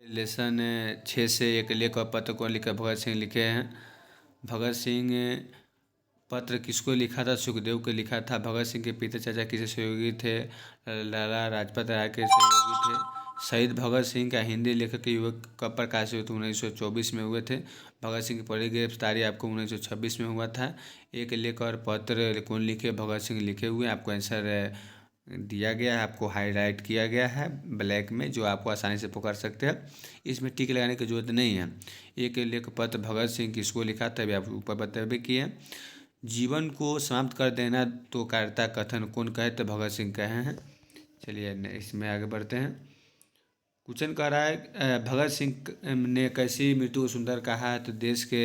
Lesson 6 से एक लेख और पत्र को लिखा भगत सिंह लिखे हैं। भगत सिंह पत्र किसको लिखा था? सुखदेव को लिखा था। भगत सिंह के पिता चाचा किसके सहयोगी थे? लाला लाजपत राय के सहयोगी थे। शहीद भगत सिंह का हिंदी लेखक के युवक कब प्रकाशित हुए? 1924 में हुए थे। भगत सिंह की पहली गिरफ्तारी आपको 1926 में हुआ था। एक लेख और पत्र कौन लिखे? भगत सिंह लिखे हुए। आपको आंसर दिया गया है, आपको हाईलाइट किया गया है ब्लैक में, जो आपको आसानी से पकड़ सकते हैं। इसमें टिक लगाने की जरूरत नहीं है। एक लेख पत्र भगत सिंह किसको लिखा था? अभी आप ऊपर बताए किए। जीवन को समाप्त कर देना तो कायरता कथन कौन कहे? तो भगत सिंह कहे हैं। चलिए इसमें आगे बढ़ते हैं। क्वेश्चन कह रहा है भगत सिंह ने कैसी मृत्यु को सुंदर कहा है? तो देश के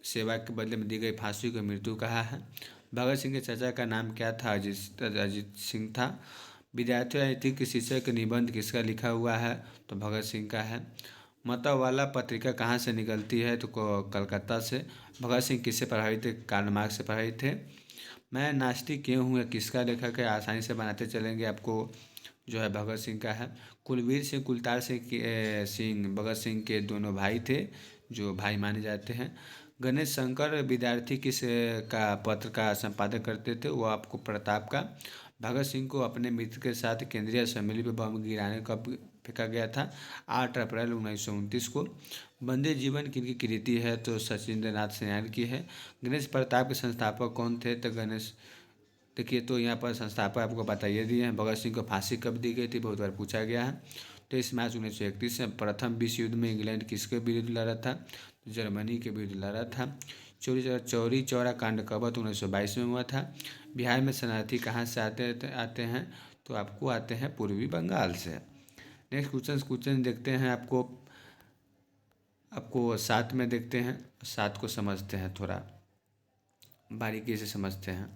सेवा के बदले में दी गई फांसी को मृत्यु कहा है। भगत सिंह के चाचा का नाम क्या था? अजीत सिंह था। विद्यार्थी राजनीति के शिक्षक निबंध किसका लिखा हुआ है? तो भगत सिंह का है। मतवाला पत्रिका कहाँ से निकलती है? तो कलकत्ता से। भगत सिंह किससे प्रभावित थे? कार्ल मार्क्स से प्रभावित थे। मैं नास्तिक क्यों हूँ किसका लेखक है? आसानी से बनाते चलेंगे, आपको जो है भगत सिंह का है। कुलवीर सिंह कुलतार सिंह भगत सिंह के दोनों भाई थे, जो भाई माने जाते हैं। गणेश शंकर विद्यार्थी किस का पत्र का संपादन करते थे? वो आपको प्रताप का। भगत सिंह को अपने मित्र के साथ केंद्रीय असेंबली पर बम गिराने कब फेंका गया था? 8 अप्रैल 1929 को। वंदे जीवन किनकी कृति है? तो सचिंद्र नाथ सेनानी की है। गणेश प्रताप के संस्थापक कौन थे? तो गणेश देखिए, तो यहाँ पर संस्थापक आपको बताइए दिए हैं। भगत सिंह को फांसी कब दी गई थी? बहुत बार पूछा गया है। 23 मार्च 1931 में। प्रथम विश्व युद्ध में इंग्लैंड किसके विरुद्ध लड़ा था? तो जर्मनी के विरुद्ध लड़ा था। चौरी चौरा कांड कब? 1922 में हुआ था। बिहार में शरणार्थी कहाँ से आते हैं? तो आपको आते हैं पूर्वी बंगाल से। नेक्स्ट क्वेश्चन देखते हैं। आपको 7 में देखते हैं। 7 को समझते हैं, थोड़ा बारीकी से समझते हैं।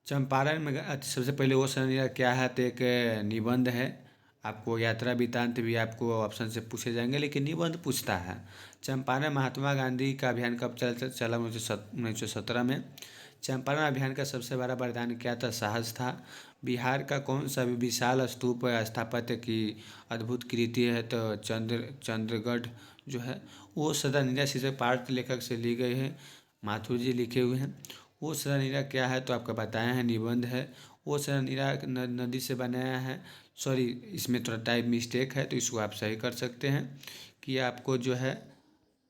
चंपारण में सबसे पहले वो संज्ञा क्या है? तो एक निबंध है। आपको यात्रा वृत्तांत भी आपको ऑप्शन से पूछे जाएंगे, लेकिन निबंध पूछता है। चंपारण महात्मा गांधी का अभियान कब चला? 1917 में। चंपारण अभियान का सबसे बड़ा वरदान क्या था? साहस था। बिहार का कौन सा विशाल स्तूप स्थापत्य की अद्भुत कृति है? तो चंद्रगढ़ जो है वो सदा नीरा शीर्षक पाठ लेखक से ली गई है। माथुर जी लिखे हुए हैं। वो सदा नीरा क्या है? तो आपका बताया है, निबंध है। वो सदा नीरा नदी से बनाया है। सॉरी, इसमें थोड़ा टाइप मिस्टेक है, तो इसको आप सही कर सकते हैं कि आपको जो है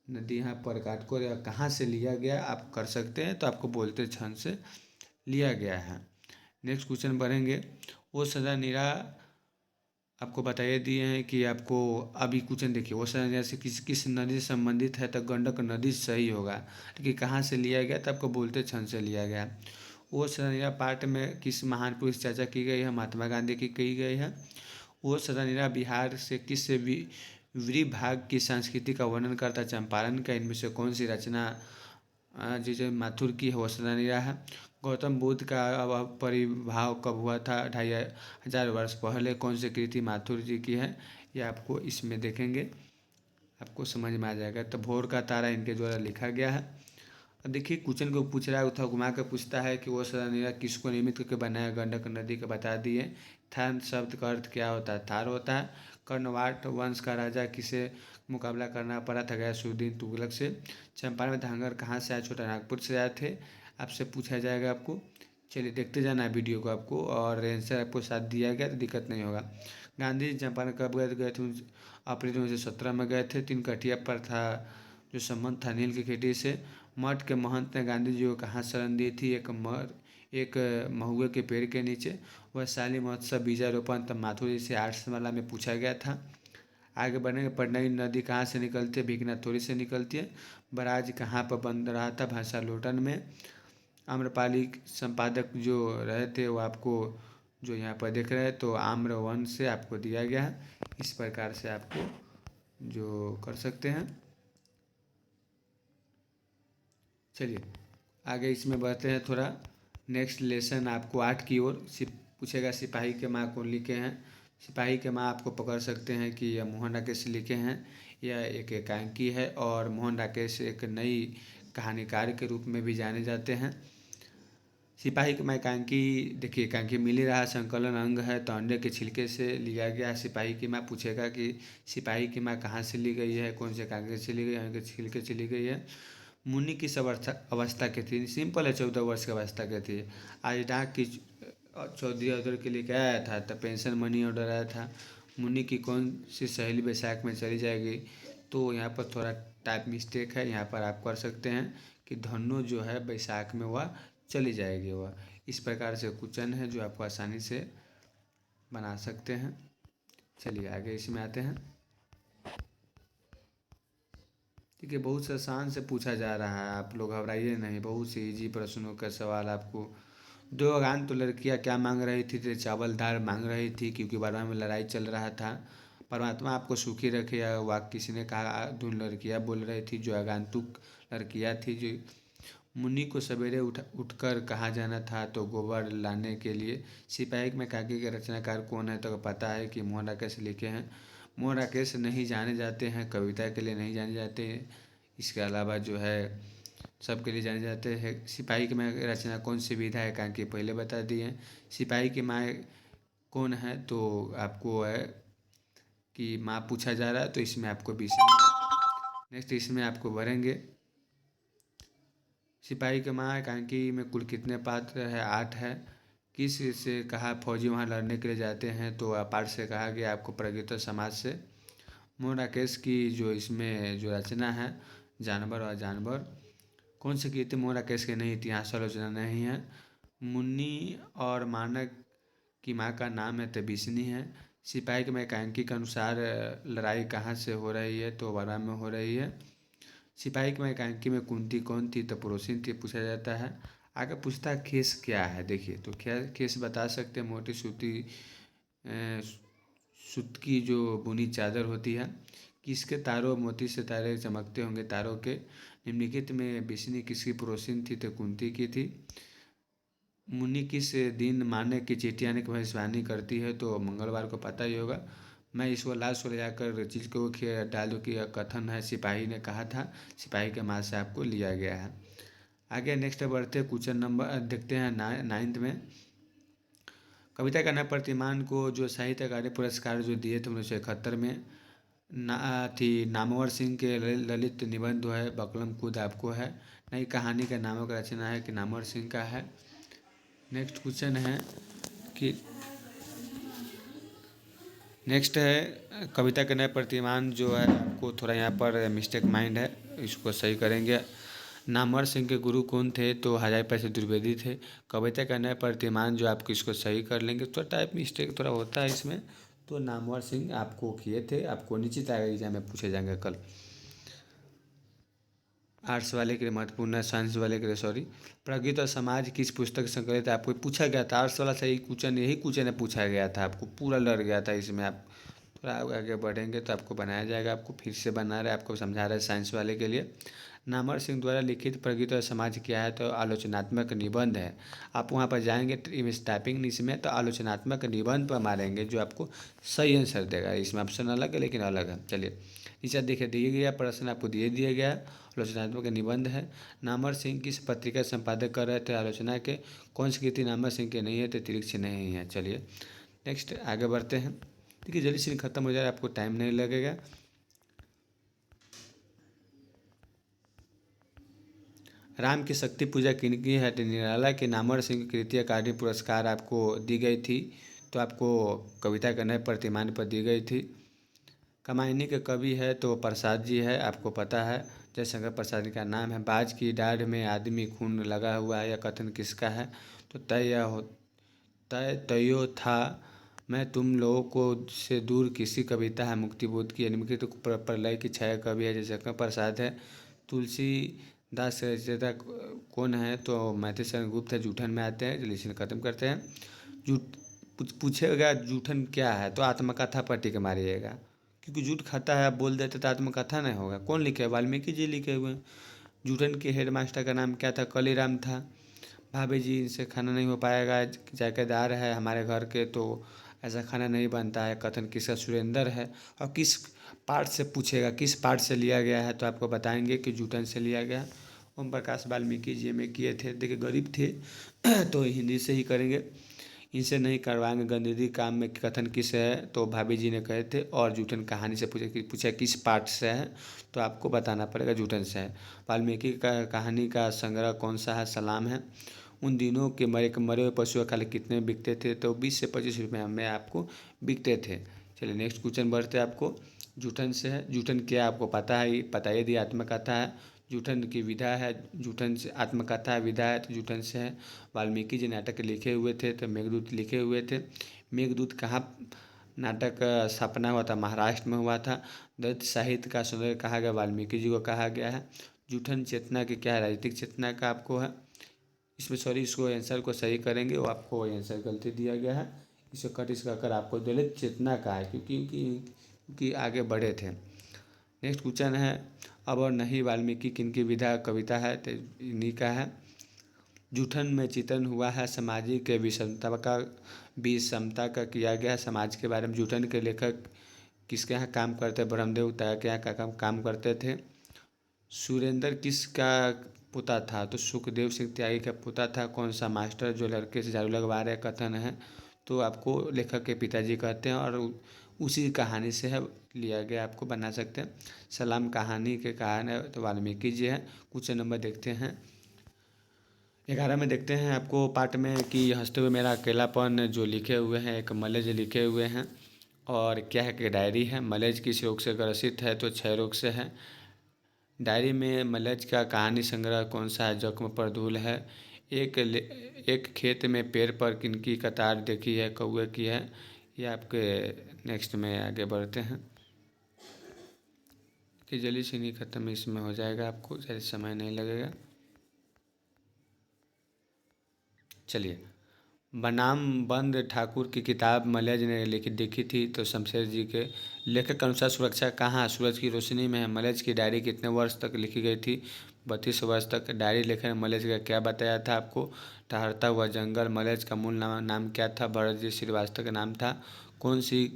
नदी यहाँ पर काट को कहाँ से लिया गया आप कर सकते हैं, तो आपको बोलते क्षण से लिया गया है। नेक्स्ट क्वेश्चन बढ़ेंगे। वो सदा नीरा आपको बताइए दिए हैं कि आपको अभी क्वेश्चन देखिए। वो सदा नीरा से किस नदी से संबंधित है? तो गंडक नदी सही होगा। लेकिन कहाँ से लिया गया? तो आपको बोलते क्षण से लिया गया। वो सदा नीरा पाठ में किस महान पुरुष चर्चा की गई है? महात्मा गांधी की गई है। वो सदा नीरा बिहार से किस विभाग की संस्कृति का वर्णन करता? चंपारण का। इनमें से कौन सी रचना जो माथुर की है? वो सदा नीरा है। गौतम बुद्ध का परिभाव कब हुआ था? 2500 वर्ष पहले। कौन सी कृति माथुर जी की है? ये आपको इसमें देखेंगे, आपको समझ में आ जाएगा। तो भोर का तारा इनके द्वारा लिखा गया है। अब देखिए क्वेश्चन को पूछ रहा है, उठा घुमा कर पूछता है कि वो सदा नीरा किसको नियमित करके बनाया? गंडक नदी का बता दिए। थान शब्द का अर्थ क्या होता है? थार होता है। कर्णवाट वंश का राजा किसे मुकाबला करना पड़ा था? गयासुद्दीन तुगलक से। चंपारण में धांगर कहाँ से आए? छोटा नागपुर से आए थे। आपसे पूछा जाएगा आपको। चलिए देखते जाना है वीडियो को आपको, और आंसर आपको साथ दिया गया तो दिक्कत नहीं होगा। गांधी जी चंपारण कब गए थे? अप्रैल 1917 में गए थे। 3 कठिया पर था जो संबंध था नील की खेती से। मठ के महंत ने गांधी जी को कहाँ शरण दी थी? एक महुए के पेड़ के नीचे। वैशाली महोत्सव बीजारोपण तब माथुर जी से आर्ट्सवाला में पूछा गया था। आगे बढ़ेंगे। पटनई नदी कहाँ से निकलती है? भिकनाथोरी से निकलती है। बराज कहाँ पर बन रहा था? भाषा लोटन में। आम्रपाली संपादक जो रहे थे वो आपको जो यहाँ पर देख रहे हैं, तो आम्रवन से आपको दिया गया है। इस प्रकार से आपको जो कर सकते हैं। चलिए आगे इसमें बढ़ते हैं थोड़ा। नेक्स्ट लेसन आपको 8 की ओर पूछेगा। सिपाही के माँ कौन लिखे हैं? सिपाही के माँ आपको पकड़ सकते हैं कि यह मोहन राकेश लिखे हैं। यह एक एकांकी है, और मोहन राकेश एक नई कहानीकार के रूप में भी जाने जाते हैं। सिपाही के माँ एकांकी, देखिए एकांकी मिल ही रहा संकलन अंग है तो अंडे के छिलके से लिया गया है। सिपाही की माँ पूछेगा कि सिपाही की माँ कहाँ से ली गई है, कौन से एकांकी से ली गई है, अंडे के छिलके से ली गई है। मुन्नी किस अवस्था अवस्था की थी, सिंपल है, 14 वर्ष की अवस्था की थी। आज डाक की चौधरी ऑर्डर के लिए क्या आया था, तो पेंशन मनी ऑर्डर आया था। मुन्नी की कौन सी सहेली बैसाख में चली जाएगी, तो यहाँ पर थोड़ा टाइप मिस्टेक है, यहाँ पर आप कर सकते हैं कि धनु जो है बैसाख में वह चली जाएगी वह। इस प्रकार से क्वेश्चन है जो आपको आसानी से बना सकते हैं। चलिए आगे इसमें आते हैं। ठीक है, बहुत से आसान से पूछा जा रहा है, आप लोग घबराइए नहीं, बहुत से इजी प्रश्नों का सवाल आपको। दो अगान तो लड़कियां क्या मांग रही थी, तो चावल दाल मांग रही थी क्योंकि बारह में लड़ाई चल रहा था। परमात्मा आपको सुखी रखे, यह वाक्य किसी ने कहा, दो लड़कियां बोल रही थी जो आगंतुक लड़कियां थी। जो मुन्नी को सवेरे उठकर कहाँ जाना था, तो गोबर लाने के लिए। सिपाही में काकी के रचनाकार कौन है, तो पता है कि मोहन राकेश लिखे हैं। मोहन राकेश नहीं जाने जाते हैं, कविता के लिए नहीं जाने जाते हैं, इसके अलावा जो है सबके लिए जाने जाते हैं। सिपाही की माँ रचना कौन सी विधा है, कांकी पहले बता दिए। सिपाही की माँ कौन है, तो आपको है कि माँ पूछा जा रहा है, तो इसमें आपको 20। नेक्स्ट इसमें आपको भरेंगे सिपाही के माँ एकांकी में कुल कितने पात्र है, 8 है। किस से कहा फौजी वहाँ लड़ने के लिए जाते हैं, तो पाठ से कहा गया आपको प्रगति समाज से। मोहन राकेश की जो इसमें जो रचना है जानवर और जानवर, कौन सी कीर्ति मोहन राकेश के नहीं, इतिहास आलोचना नहीं है। मुन्नी और मानक की माँ का नाम है तबिसनी है। सिपाही के एकांकी के अनुसार लड़ाई कहाँ से हो रही है, तो वारा में हो रही है। सिपाही के एकांकी में कुंती कौन थी, तो प्रोसिन थी, पूछा जाता है। आगे पूछता है खेस क्या है, देखिए तो क्या खेस बता सकते हैं, मोटी सूती सूत की जो बुनी चादर होती है। किसके तारों मोती से तारे चमकते होंगे, तारों के। निम्नलिखित में बिस्नी किसकी पड़ोसिन थी, तो कुंती की थी। मुन्नी किस दिन माने की चिट्ठी आने की भविष्यवाणी करती है, तो मंगलवार को पता ही होगा। मैं इसको लास्ट को ले जाकर चीज़ को डाल दूँ कि यह कथन है, सिपाही ने कहा था, सिपाही के माँ से आपको लिया गया है। आगे नेक्स्ट बढ़ते क्वेश्चन नंबर देखते हैं 9th में। कविता का नव प्रतिमान को जो साहित्य अकादमी पुरस्कार जो दिए थे 1971 में नामवर सिंह के ललित निबंध है बकलम खुद आपको है। नई कहानी का नामक रचना है कि नामवर सिंह का है। नेक्स्ट क्वेश्चन है कि नेक्स्ट है कविता के नए प्रतिमान जो है आपको थोड़ा यहाँ पर मिस्टेक माइंड है, इसको सही करेंगे। नामवर सिंह के गुरु कौन थे, तो हजारी प्रसाद द्विवेदी थे। कविता का नया प्रतिमान जो आपको इसको सही कर लेंगे, थोड़ा टाइप मिस्टेक थोड़ा होता है इसमें, तो नामवर सिंह आपको किए थे, आपको निश्चित आएगा एग्जाम में पूछे जाएंगे कल। आर्ट्स वाले के लिए महत्वपूर्ण है, साइंस वाले के लिए सॉरी। प्रगति और समाज किस पुस्तक से संकलित है, आपको पूछा गया था आर्ट्स वाला सही क्वेश्चन, यही क्वेश्चन पूछा गया था, आपको पूरा लड़ गया था इसमें। आप थोड़ा आगे बढ़ेंगे तो आपको बनाया जाएगा, आपको फिर से बना रहे आपको समझा रहे साइंस वाले के लिए। नामवर सिंह द्वारा लिखित प्रगति और समाज क्या है, तो आलोचनात्मक निबंध है। आप वहाँ पर जाएंगे टाइपिंग इसमें तो आलोचनात्मक निबंध पर मारेंगे जो आपको सही आंसर देगा। इसमें ऑप्शन अलग है लेकिन अलग है। चलिए नीचे देखिए दिए गया प्रश्न आपको दिया गया है, आलोचनात्मक निबंध है। नामवर सिंह किस पत्रिका संपादक कर रहे थे आलोचना के, कौन सी कृति नामवर सिंह के नहीं है, तो तिरक्ष नहीं है। चलिए नेक्स्ट आगे बढ़ते हैं। देखिए जल्दी से खत्म हो जाए, आपको टाइम नहीं लगेगा। राम की शक्ति पूजा किनकी है, तो निराला के नामवर सिंह कृति अकादमी पुरस्कार आपको दी गई थी, तो आपको कविता के नए प्रतिमान पर दी गई थी। कामायनी के कवि है तो प्रसाद जी है, आपको पता है, जयशंकर प्रसाद जी का नाम है। बाज की दाढ़ में आदमी खून लगा हुआ है, यह कथन किसका है, तो तयो था मैं तुम लोगों को से दूर किसी कविता है मुक्तिबोध की। निम्नलिखित प्रलय की छाया कवि है, जयशंकर प्रसाद है। तुलसी दास रचयिता कौन है, तो मैथिली शरण गुप्त है, जूठन में आते हैं। चलिए खत्म करते हैं। पूछेगा जूठन क्या है, तो आत्मकथा पर टिक मारिएगा, क्योंकि जूठ खाता है, आप बोल देते तो आत्मकथा नहीं होगा। कौन लिखे है, वाल्मीकि जी लिखे हुए हैं। जूठन के हेडमास्टर का नाम क्या था, कलीराम था। भाभी जी इनसे खाना नहीं हो पाएगा, जायकेदार है हमारे घर के तो ऐसा खाना नहीं बनता है, कथन किसका, सुरेंद्र है। और किस पार्ट से पूछेगा, किस पार्ट से लिया गया है, तो आपको बताएंगे कि जूठन से लिया गया। ओम प्रकाश वाल्मीकि जी में किए थे। देखिए गरीब थे तो हिंदी से ही करेंगे, इनसे नहीं करवाएंगे। गंदगी काम में कथन किस है, तो भाभी जी ने कहे थे। और जूठन कहानी से पूछा किस पाठ से है, तो आपको बताना पड़ेगा जूठन से है। वाल्मीकि का कहानी का संग्रह कौन सा है, सलाम है। उन दिनों के मरे हुए पशु खाली कितने बिकते थे, तो 20 से 25 रुपये में आपको बिकते थे। चलिए नेक्स्ट क्वेश्चन बढ़ते आपको जूठन से है। जूठन क्या आपको पता है, पता ही दी आत्मकथा है। जूठन की विधा है, जूठन से आत्मकथा विधा है तो जूठन से है। वाल्मीकि जी नाटक लिखे हुए थे तो मेघदूत लिखे हुए थे। मेघदूत कहाँ नाटक स्थापना हुआ था, महाराष्ट्र में हुआ था। दलित साहित्य का संग्रह कहा गया, वाल्मीकि जी को कहा गया है। जूठन चेतना की क्या है, राजनीतिक चेतना का आपको है इसमें, सॉरी इसको आंसर को सही करेंगे, वो आपको आंसर गलती दिया गया है। इसे कट इसका कर आपको दलित चेतना का है, क्योंकि आगे बढ़े थे। नेक्स्ट क्वेश्चन है अब और नहीं वाल्मीकि किनकी विधा कविता है, तो इन्हीं का है। जूठन में चिंतन हुआ है सामाजिक विषमता का किया गया समाज के बारे में। जूठन के लेखक किसके यहाँ काम करते, ब्रह्मदेव ताया के यहाँ का काम करते थे। सुरेंद्र किसका पुता था, तो सुखदेव सिंह त्यागी का पुता था। कौन सा मास्टर जो लड़के से झाड़ू लगवा रहे कथन है, तो आपको लेखक के पिताजी कहते हैं और उसी कहानी से है लिया गया, आपको बना सकते हैं। सलाम कहानी के कहानी है तो वाल्मीकि जी है। क्वेश्चन नंबर देखते हैं 11 में देखते हैं आपको पाठ में कि हंसते हुए मेरा अकेलापन जो लिखे हुए हैं, एक मलेज लिखे हुए हैं। और क्या है कि डायरी है। मलेज किस रोग से ग्रसित है, तो क्षय रोग से है। डायरी में मलेज का कहानी संग्रह कौन सा है, जख्म पर धूल है। एक खेत में पेड़ पर किनकी कतार देखी है, कौवे की है। ये आपके नेक्स्ट में आगे बढ़ते हैं कि जल्दी से नहीं ख़त्म इसमें हो जाएगा, आपको ज़्यादा समय नहीं लगेगा। चलिए बनाम बंद ठाकुर की किताब मलेज ने लिखी थी, तो शमशेर जी के लेखक के अनुसार सुरक्षा कहाँ, सूरज की रोशनी में है। मलेज की डायरी कितने वर्ष तक लिखी गई थी, 32 वर्ष तक। डायरी लेखन में मलेज का क्या बताया था आपको, ठहरता हुआ जंगल। मलेज का मूल नाम क्या था, भरत जी श्रीवास्तव का नाम था। कौन सी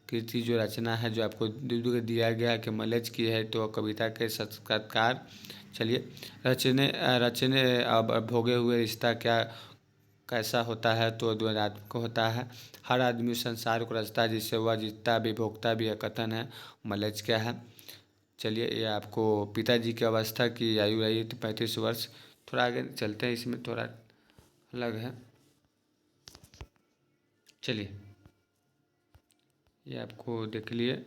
कृति जो रचना है जो आपको दिया गया कि मलेज की है, तो कविता के साक्षात्कार। चलिए रचने रचने अब भोगे हुए रिश्ता क्या कैसा होता है, तो द्वंद्वात्मक होता है। हर आदमी उस संसार को रचता है जिससे वह जीतता भी भोगता भी है, कथन है। मलेज क्या है। चलिए ये आपको पिताजी की अवस्था की आयु रही थी 35 वर्ष। थोड़ा आगे चलते हैं, इसमें थोड़ा अलग है। चलिए ये आपको देख लिए।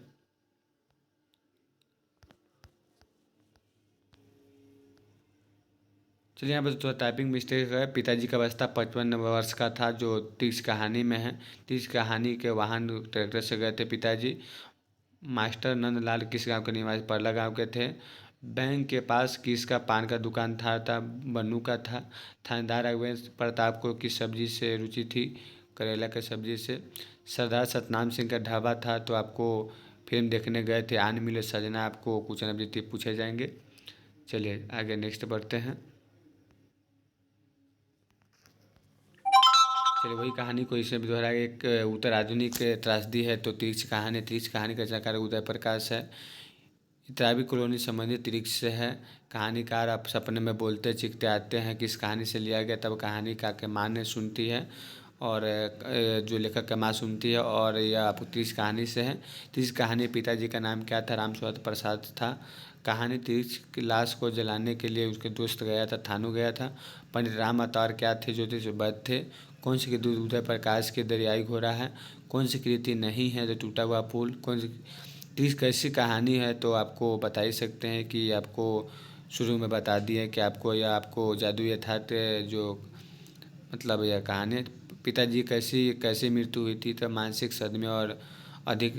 चलिए यहाँ पर थोड़ा टाइपिंग मिस्टेक है। पिताजी का अवस्था 55 वर्ष का था, जो तीस कहानी में है। तीस कहानी के वाहन ट्रैक्टर से गए थे पिताजी। मास्टर नंदलाल किस गांव के निवासी, परला गांव के थे। बैंक के पास किसका पान का दुकान था बन्नू का था। थानेदार अवैध प्रताप को किस सब्जी से रुचि थी, करेला के सब्जी से। सरदार सतनाम सिंह का ढाबा था, तो आपको फिल्म देखने गए थे आन मिले सजना, आपको कुछ न पूछे जाएंगे। चलिए आगे नेक्स्ट बढ़ते हैं। चलिए वही कहानी को इसमें भी दोहरा, एक उत्तर आधुनिक त्रासदी है, तो तीर्थ कहानी का रचनाकार उदय प्रकाश है। इतरावी कॉलोनी संबंधित तीर्थ से है। कहानीकार आप सपने में बोलते चीखते आते हैं, किस कहानी से लिया गया, तब कहानी का के माँ ने सुनती है और जो लेखक का माँ सुनती है, और यह आप तीर्थ कहानी से है। तीर्थ कहानी पिताजी का नाम क्या था, रामस्वत प्रसाद था। कहानी तीर्थ की लाश को जलाने के लिए उसके दोस्त गया था, थानू गया था। पंडित राम अवतार क्या थे, ज्योतिष वैद्य थे। कौन सी कृति उदय प्रकाश की दरियाई घोड़ा है। कौन सी कृति नहीं है, तो टूटा हुआ पुल। कौन सी तीर्थ कैसी कहानी है, तो आपको बता ही सकते हैं कि आपको शुरू में बता दिए कि आपको जादू यथार्थ जो मतलब यह कहानी। पिताजी कैसी कैसी मृत्यु हुई थी, तो मानसिक सदमे और अधिक